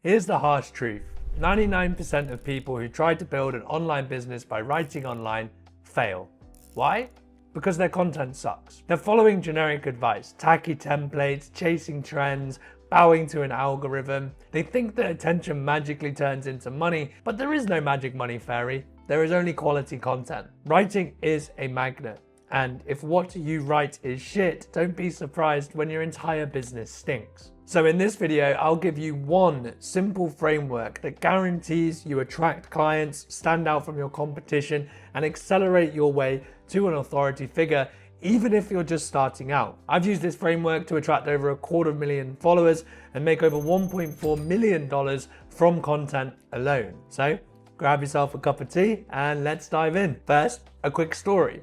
Here's the harsh truth. 99% of people who try to build an online business by writing online fail. Why? Because their content sucks. They're following generic advice, tacky templates, chasing trends, bowing to an algorithm. They think that attention magically turns into money, but there is no magic money fairy. There is only quality content. Writing is a magnet. And if what you write is shit, don't be surprised when your entire business stinks. So in this video, I'll give you one simple framework that guarantees you attract clients, stand out from your competition, and accelerate your way to an authority figure, even if you're just starting out. I've used this framework to attract over 250,000 followers and make over $1.4 million from content alone. So grab yourself a cup of tea and let's dive in. First, a quick story.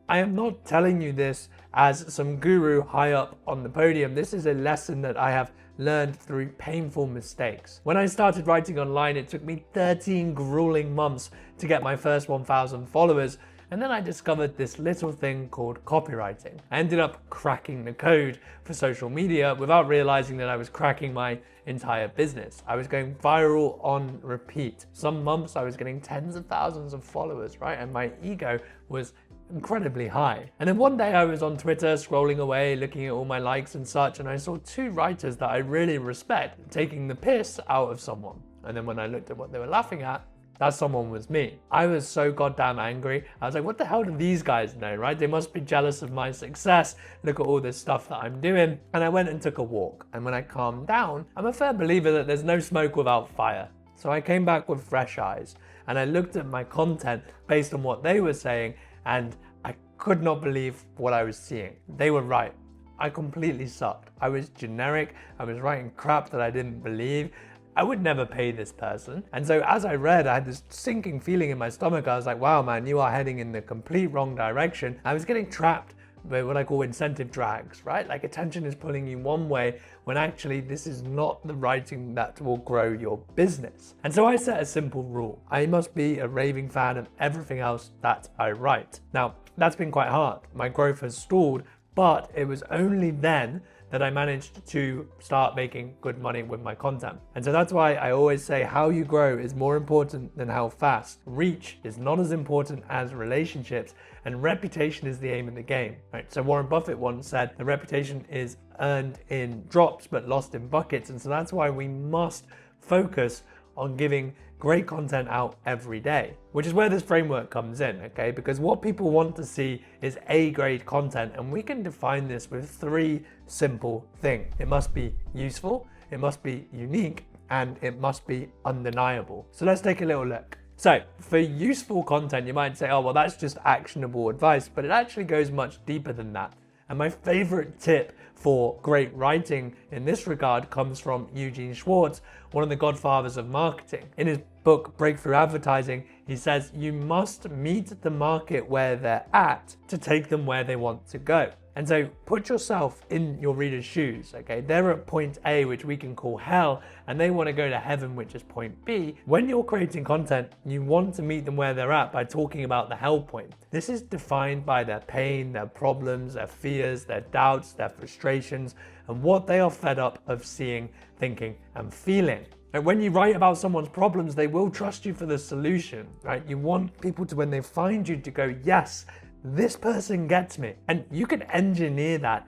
I am not telling you this as some guru high up on the podium. This is a lesson that I have learned through painful mistakes. When I started writing online, it took me 13 grueling months to get my first 1,000 followers. And then I discovered this little thing called copywriting. I ended up cracking the code for social media without realizing that I was cracking my entire business. I was going viral on repeat. Some months I was getting tens of thousands of followers, right? And my ego was incredibly high. And then one day I was on Twitter scrolling away, looking at all my likes and such, and I saw two writers that I really respect taking the piss out of someone. And then when I looked at what they were laughing at, that someone was me. I was so goddamn angry. I was like, what the hell do these guys know, right? They must be jealous of my success. Look at all this stuff that I'm doing. And I went and took a walk. And when I calmed down, I'm a firm believer that there's no smoke without fire. So I came back with fresh eyes and I looked at my content based on what they were saying, and I could not believe what I was seeing. They were right. I completely sucked. I was generic. I was writing crap that I didn't believe. I would never pay this person. And so as I read, I had this sinking feeling in my stomach. I was like, wow, man, you are heading in the complete wrong direction. I was getting trapped by what I call incentive drags, right? Like attention is pulling you one way when actually this is not the writing that will grow your business. And so I set a simple rule. I must be a raving fan of everything else that I write. Now, that's been quite hard. My growth has stalled, but it was only then that I managed to start making good money with my content. And so that's why I always say how you grow is more important than how fast. Reach is not as important as relationships, and reputation is the aim of the game, right? So Warren Buffett once said, the reputation is earned in drops but lost in buckets. And so that's why we must focus on giving great content out every day, which is where this framework comes in, okay? Because what people want to see is A-grade content, and we can define this with three simple things. It must be useful, it must be unique, and it must be undeniable. So let's take a little look. So for useful content, you might say, oh, well, that's just actionable advice, but it actually goes much deeper than that. And my favorite tip for great writing in this regard comes from Eugene Schwartz, one of the godfathers of marketing. In his book, Breakthrough Advertising, he says, you must meet the market where they're at to take them where they want to go. And so put yourself in your reader's shoes, okay? They're at point A, which we can call hell, and they want to go to heaven, which is point B. When you're creating content, you want to meet them where they're at by talking about the hell point. This is defined by their pain, their problems, their fears, their doubts, their frustrations, and what they are fed up of seeing, thinking, and feeling. And when you write about someone's problems, they will trust you for the solution, right? You want people to, when they find you, to go, yes, this person gets me. And you can engineer that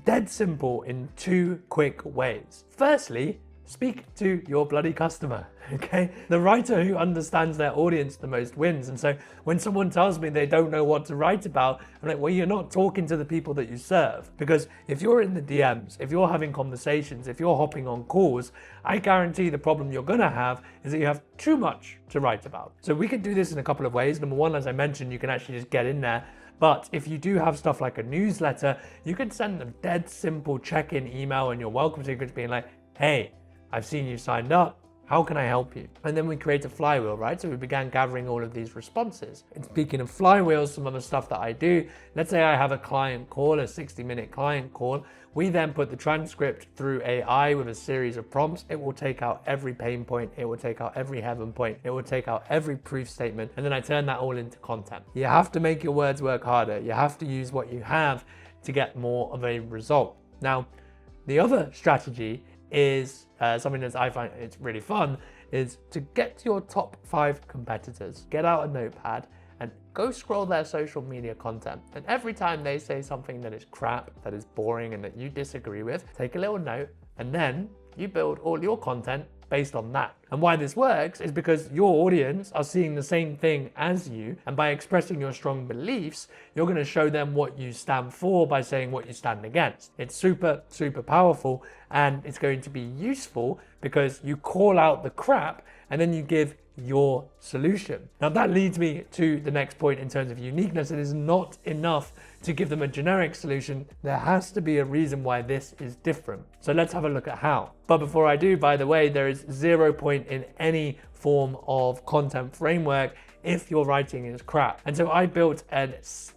dead simple in two quick ways. Firstly, speak to your bloody customer, okay? The writer who understands their audience the most wins. And so when someone tells me they don't know what to write about, I'm like, well, you're not talking to the people that you serve. Because if you're in the DMs, if you're having conversations, if you're hopping on calls, I guarantee the problem you're gonna have is that you have too much to write about. So we could do this in a couple of ways. Number one, as I mentioned, you can actually just get in there. But if you do have stuff like a newsletter, you can send a dead simple check-in email and your welcome secrets being like, hey, I've seen you signed up. How can I help you? And then we create a flywheel, right? So we began gathering all of these responses. And speaking of flywheels, some of the stuff that I do, let's say I have a client call, a 60-minute client call. We then put the transcript through AI with a series of prompts. It will take out every pain point. It will take out every heaven point. It will take out every proof statement. And then I turn that all into content. You have to make your words work harder. You have to use what you have to get more of a result. Now, the other strategy is something that I find it's really fun, is to get to your top 5 competitors, get out a notepad and go scroll their social media content. And every time they say something that is crap, that is boring and that you disagree with, take a little note and then you build all your content based on that. And why this works is because your audience are seeing the same thing as you, and by expressing your strong beliefs, you're going to show them what you stand for by saying what you stand against. It's super, super powerful, and it's going to be useful because you call out the crap and then you give your solution. Now that leads me to the next point in terms of uniqueness. It is not enough to give them a generic solution. There has to be a reason why this is different. So let's have a look at how. But before I do, by the way, there is 0 point in any form of content framework if your writing is crap. And so I built a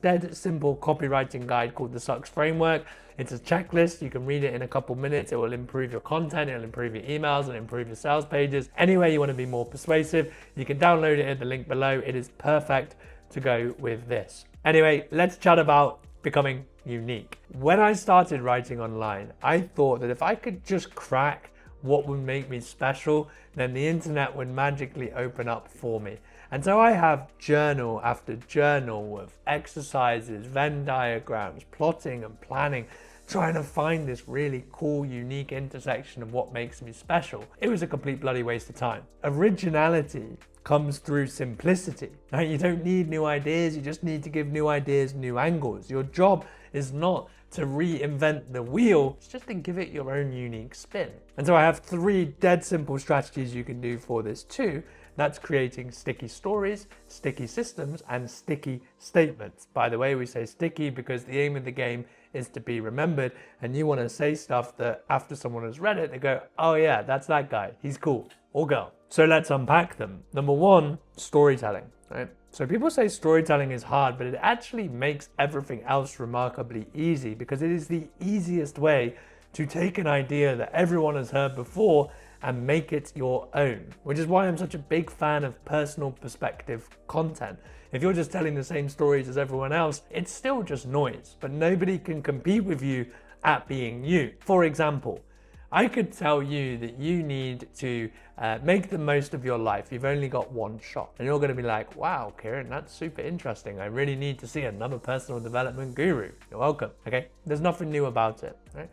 dead simple copywriting guide called the Sucks Framework. It's a checklist. You can read it in a couple minutes. It will improve your content, it'll improve your emails, and improve your sales pages. Anyway, you want to be more persuasive, you can download it at the link below. It is perfect to go with this. Anyway, let's chat about becoming unique. When I started writing online, I thought that if I could just crack what would make me special, then the internet would magically open up for me. And so I have journal after journal of exercises, Venn diagrams, plotting and planning, trying to find this really cool, unique intersection of what makes me special. It was a complete bloody waste of time. Originality comes through simplicity. Now, you don't need new ideas, you just need to give new ideas new angles. Your job is not to reinvent the wheel, it's just to give it your own unique spin. And so I have 3 dead simple strategies you can do for this too. That's creating sticky stories, sticky systems, and sticky statements. By the way, we say sticky because the aim of the game is to be remembered, and you want to say stuff that after someone has read it, they go, oh yeah, that's that guy, he's cool, or girl. So let's unpack them. Number 1, storytelling, right? So people say storytelling is hard, but it actually makes everything else remarkably easy because it is the easiest way to take an idea that everyone has heard before and make it your own, which is why I'm such a big fan of personal perspective content. If you're just telling the same stories as everyone else, it's still just noise, but nobody can compete with you at being you. For example, I could tell you that you need to make the most of your life. You've only got 1 shot. And you're going to be like, wow, Kieran, that's super interesting. I really need to see another personal development guru. You're welcome. Okay, there's nothing new about it, right?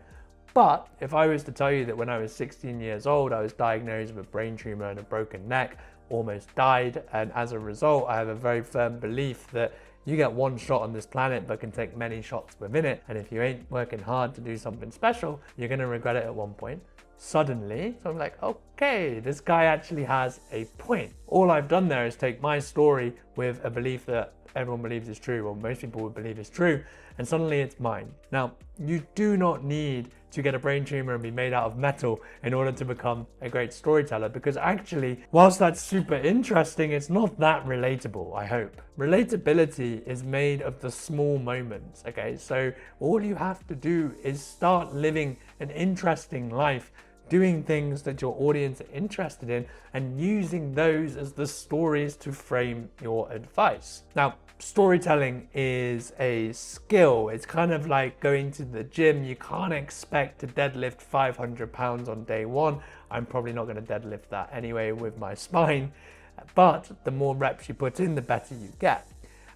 But if I was to tell you that when I was 16 years old, I was diagnosed with a brain tumor and a broken neck, almost died, and as a result, I have a very firm belief that you get 1 shot on this planet but can take many shots within it, and if you ain't working hard to do something special, you're going to regret it at one point. Suddenly, so I'm like, okay, this guy actually has a point. All I've done there is take my story with a belief that everyone believes is true, or most people would believe is true, and suddenly it's mine. Now, you do not need to get a brain tumor and be made out of metal in order to become a great storyteller, because actually, whilst that's super interesting, it's not that relatable, I hope. Relatability is made of the small moments, okay? So all you have to do is start living an interesting life, doing things that your audience are interested in, and using those as the stories to frame your advice. Now, storytelling is a skill. It's kind of like going to the gym. You can't expect to deadlift 500 pounds on day 1. I'm probably not going to deadlift that anyway with my spine, but the more reps you put in, the better you get.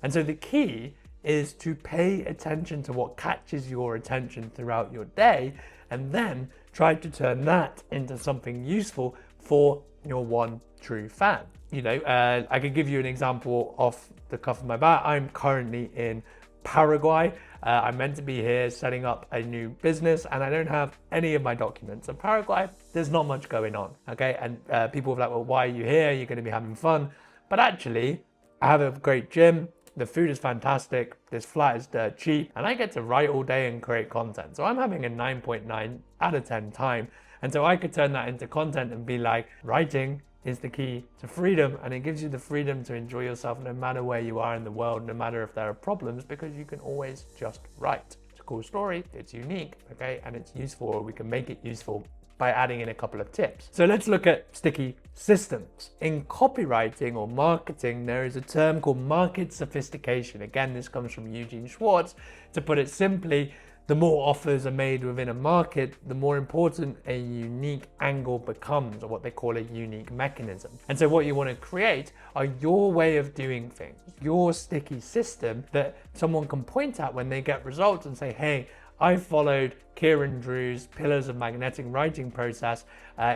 And so the key is to pay attention to what catches your attention throughout your day, and then try to turn that into something useful for your one true fan. You know, I could give you an example off the cuff of my bat. I'm currently in Paraguay. I'm meant to be here setting up a new business, and I don't have any of my documents. In Paraguay, there's not much going on, okay? And people are like, well, why are you here? You're going to be having fun. But actually, I have a great gym. The food is fantastic, this flat is dirt cheap, and I get to write all day and create content. So I'm having a 9.9 out of 10 time. And so I could turn that into content and be like, writing is the key to freedom, and it gives you the freedom to enjoy yourself no matter where you are in the world, no matter if there are problems, because you can always just write. It's a cool story, it's unique, okay, and it's useful, or we can make it useful by adding in a couple of tips. So let's look at sticky systems. In copywriting or marketing, there is a term called market sophistication. Again, this comes from Eugene Schwartz. To put it simply, the more offers are made within a market, the more important a unique angle becomes, or what they call a unique mechanism. And so what you want to create are your way of doing things, your sticky system that someone can point at when they get results and say, hey, I followed Kieran Drew's Pillars of Magnetic Writing process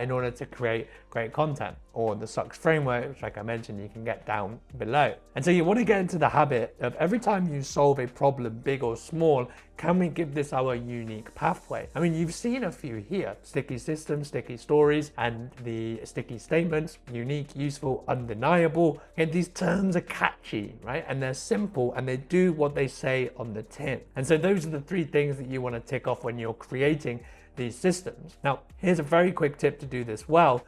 in order to create great content, or the SUCS framework, which, like I mentioned, you can get down below. And so you want to get into the habit of every time you solve a problem, big or small, can we give this our unique pathway? I mean, you've seen a few here: sticky systems, sticky stories, and the sticky statements: unique, useful, undeniable. And these terms are catchy, right? And they're simple, and they do what they say on the tin. And so those are the three things that you want to tick off when you're creating these systems. Now, here's a very quick tip to do this well.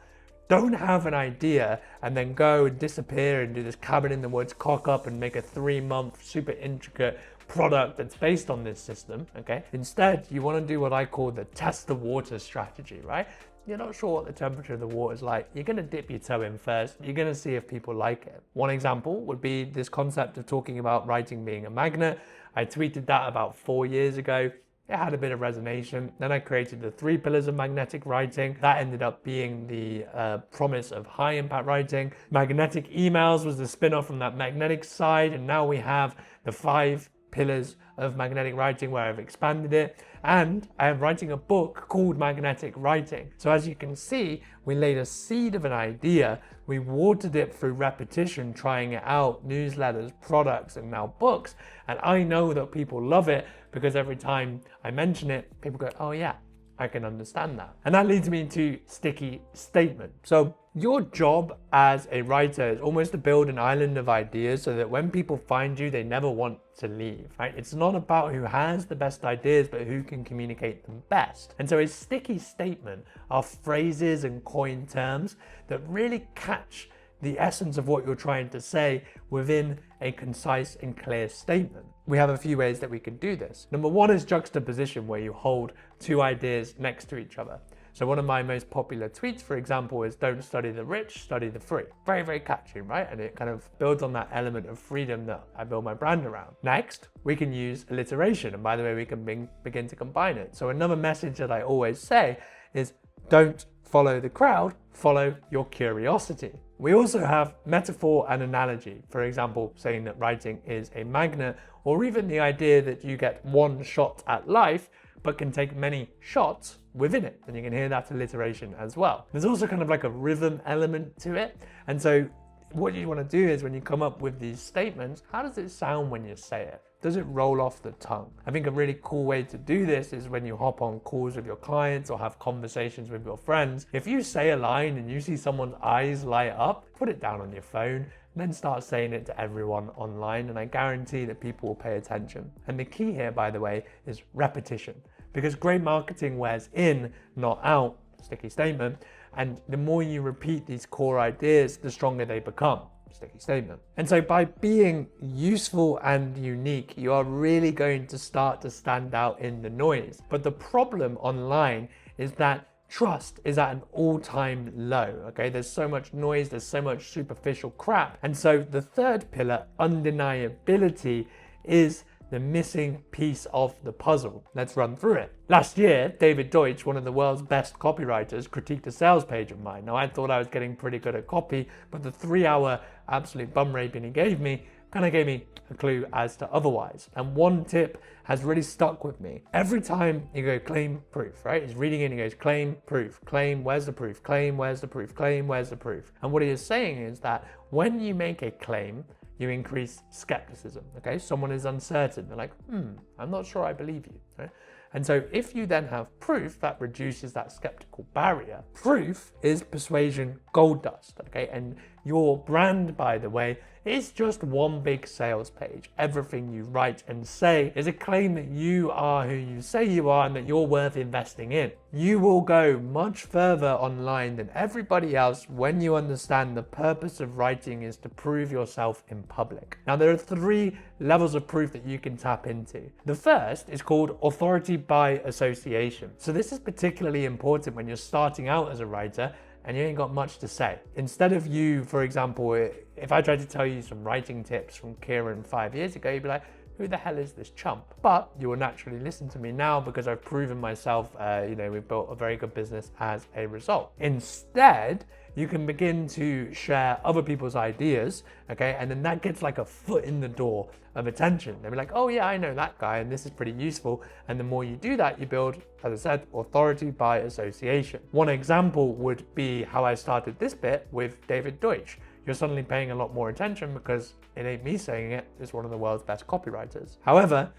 Don't have an idea and then go and disappear and do this cabin in the woods cock up and make a 3-month super intricate product that's based on this system, okay? Instead, you want to do what I call the test the water strategy, right? You're not sure what the temperature of the water is like. You're going to dip your toe in first. You're going to see if people like it. One example would be this concept of talking about writing being a magnet. I tweeted that about 4 years ago. It had a bit of resonation. Then I created the 3 pillars of magnetic writing. That ended up being the promise of high impact writing. Magnetic emails was the spin-off from that magnetic side. And now we have the 5 pillars of magnetic writing, where I've expanded it. And I am writing a book called Magnetic Writing. So as you can see, we laid a seed of an idea. We watered it through repetition, trying it out, newsletters, products, and now books. And I know that people love it because every time I mention it, people go, oh yeah, I can understand that. And that leads me to sticky statement. So your job as a writer is almost to build an island of ideas so that when people find you, they never want to leave, right? It's not about who has the best ideas, but who can communicate them best. And so a sticky statement are phrases and coined terms that really catch the essence of what you're trying to say within a concise and clear statement. We have a few ways that we can do this. Number one is juxtaposition, where you hold 2 ideas next to each other. So one of my most popular tweets, for example, is don't study the rich, study the free. Very, very catchy, right? And it kind of builds on that element of freedom that I build my brand around. Next, we can use alliteration. And by the way, we can begin to combine it. So another message that I always say is don't follow the crowd, follow your curiosity. We also have metaphor and analogy. For example, saying that writing is a magnet, or even the idea that you get one shot at life, but can take many shots within it. And you can hear that alliteration as well. There's also kind of like a rhythm element to it. And so what you want to do is when you come up with these statements, how does it sound when you say it? Does it roll off the tongue? I think a really cool way to do this is when you hop on calls with your clients or have conversations with your friends. If you say a line and you see someone's eyes light up, put it down on your phone, and then start saying it to everyone online, and I guarantee that people will pay attention. And the key here, by the way, is repetition, because great marketing wears in, not out, sticky statement, and the more you repeat these core ideas, the stronger they become. Sticky statement. And so by being useful and unique, you are really going to start to stand out in the noise. But the problem online is that trust is at an all-time low, okay? There's so much noise, there's so much superficial crap. And so the third pillar, undeniability, is the missing piece of the puzzle. Let's run through it. Last year, David Deutsch, one of the world's best copywriters, critiqued a sales page of mine. Now, I thought I was getting pretty good at copy, but the 3-hour absolute bum raping he gave me kind of gave me a clue as to otherwise. And one tip has really stuck with me. Every time you go claim proof, right? He's reading it and he goes claim proof, claim, where's the proof, claim, where's the proof, claim, where's the proof. And what he is saying is that when you make a claim, you increase skepticism, okay? Someone is uncertain. They're like, I'm not sure I believe you, right? And so if you then have proof, that reduces that skeptical barrier. Proof is persuasion gold dust, okay? And your brand, by the way, is just one big sales page. Everything you write and say is a claim that you are who you say you are and that you're worth investing in. You will go much further online than everybody else when you understand the purpose of writing is to prove yourself in public. Now, there are 3 levels of proof that you can tap into. The first is called authority by association. So this is particularly important when you're starting out as a writer and you ain't got much to say. Instead of you, for example, if I tried to tell you some writing tips from Kieran 5 years ago, you'd be like, who the hell is this chump? But you will naturally listen to me now because I've proven myself, we've built a very good business as a result. Instead, you can begin to share other people's ideas, okay? And then that gets like a foot in the door of attention. They'll be like, oh yeah, I know that guy and this is pretty useful. And the more you do that, you build, as I said, authority by association. One example would be how I started this bit with David Deutsch. You're suddenly paying a lot more attention because it ain't me saying it, it's one of the world's best copywriters. However,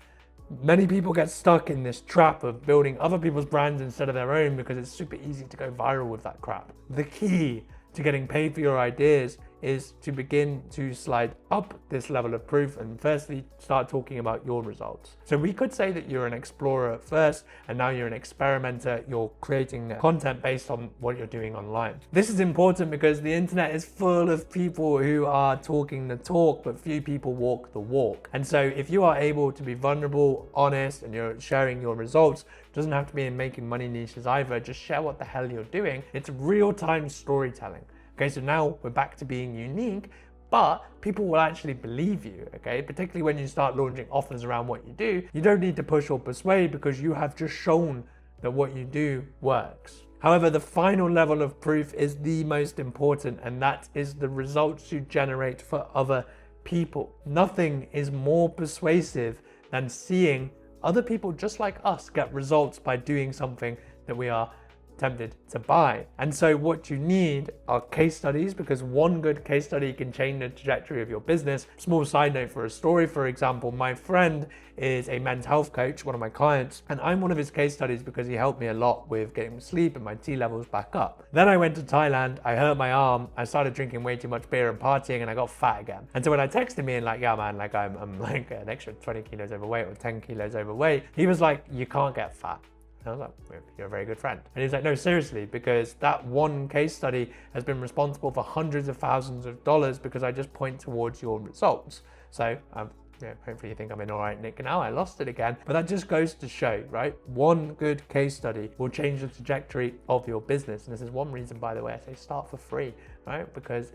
many people get stuck in this trap of building other people's brands instead of their own because it's super easy to go viral with that crap. The key to getting paid for your ideas is to begin to slide up this level of proof and firstly start talking about your results. So we could say that you're an explorer at first and now you're an experimenter, you're creating content based on what you're doing online. This is important because the internet is full of people who are talking the talk, but few people walk the walk. And so if you are able to be vulnerable, honest, and you're sharing your results, doesn't have to be in making money niches either, just share what the hell you're doing. It's real-time storytelling. Okay, so now we're back to being unique, but people will actually believe you, okay? Particularly when you start launching offers around what you do, you don't need to push or persuade because you have just shown that what you do works. However, the final level of proof is the most important, and that is the results you generate for other people. Nothing is more persuasive than seeing other people just like us get results by doing something that we are tempted to buy. And so what you need are case studies, because one good case study can change the trajectory of your business. Small side note for a story, for example, my friend is a men's health coach, one of my clients, and I'm one of his case studies because he helped me a lot with getting sleep and my T levels back up. Then I went to Thailand, I hurt my arm, I started drinking way too much beer and partying, and I got fat again. And so when I texted me and like, yeah man, like I'm like an extra 20 kilos overweight or 10 kilos overweight, he was like, you can't get fat. I was like, you're a very good friend. And he was like, no, seriously, because that one case study has been responsible for hundreds of thousands of dollars because I just point towards your results. So hopefully you think I'm in all right, Nick. Now I lost it again. But that just goes to show, right? One good case study will change the trajectory of your business. And this is one reason, by the way, I say start for free, right? Because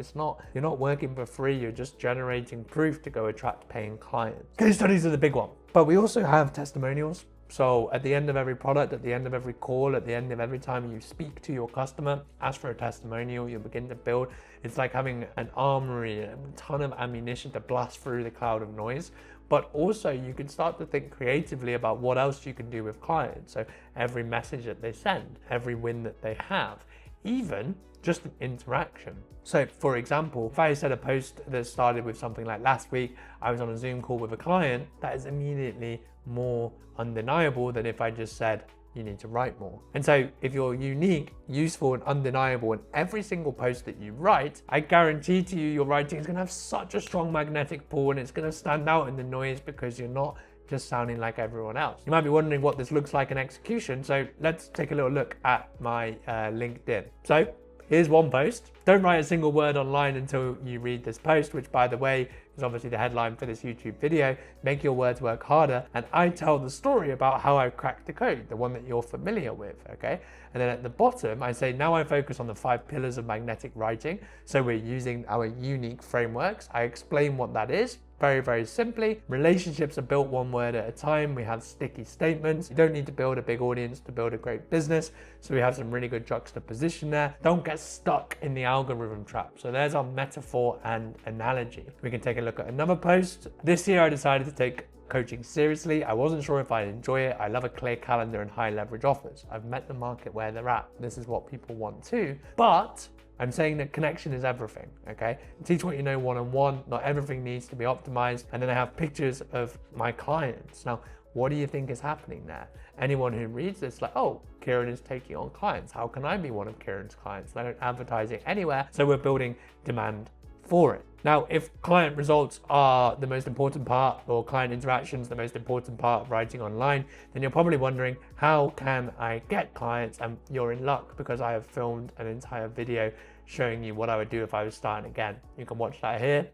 you're not working for free. You're just generating proof to go attract paying clients. Case studies are the big one. But we also have testimonials. So at the end of every product, at the end of every call, at the end of every time you speak to your customer, ask for a testimonial, you begin to build. It's like having an armory, a ton of ammunition to blast through the cloud of noise. But also you can start to think creatively about what else you can do with clients. So every message that they send, every win that they have, even just an interaction. So for example, if I said a post that started with something like last week, I was on a Zoom call with a client, that is immediately more undeniable than if I just said, you need to write more. And so if you're unique, useful, and undeniable in every single post that you write, I guarantee to you, your writing is gonna have such a strong magnetic pull and it's gonna stand out in the noise because you're not just sounding like everyone else. You might be wondering what this looks like in execution. So let's take a little look at my LinkedIn. So here's one post. Don't write a single word online until you read this post, which by the way, is obviously the headline for this YouTube video. Make your words work harder. And I tell the story about how I cracked the code, the one that you're familiar with, okay? And then at the bottom, I say, now I focus on the 5 pillars of magnetic writing. So we're using our unique frameworks. I explain what that is. Very, very simply, relationships are built one word at a time. We have sticky statements. You don't need to build a big audience to build a great business. So we have some really good juxtaposition there. Don't get stuck in the algorithm trap. So there's our metaphor and analogy. We can take a look at another post. This year I decided to take coaching seriously. I wasn't sure if I'd enjoy it. I love a clear calendar and high leverage offers. I've met the market where they're at. This is what people want too. But I'm saying that connection is everything, okay? Teach what you know one-on-one. Not everything needs to be optimized. And then I have pictures of my clients. Now, what do you think is happening there? Anyone who reads this, like, oh, Kieran is taking on clients. How can I be one of Kieran's clients? And I don't advertise it anywhere. So we're building demand for it. Now, if client results are the most important part, or client interactions the most important part of writing online, then you're probably wondering, how can I get clients? And you're in luck because I have filmed an entire video showing you what I would do if I was starting again. You can watch that here.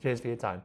Cheers for your time.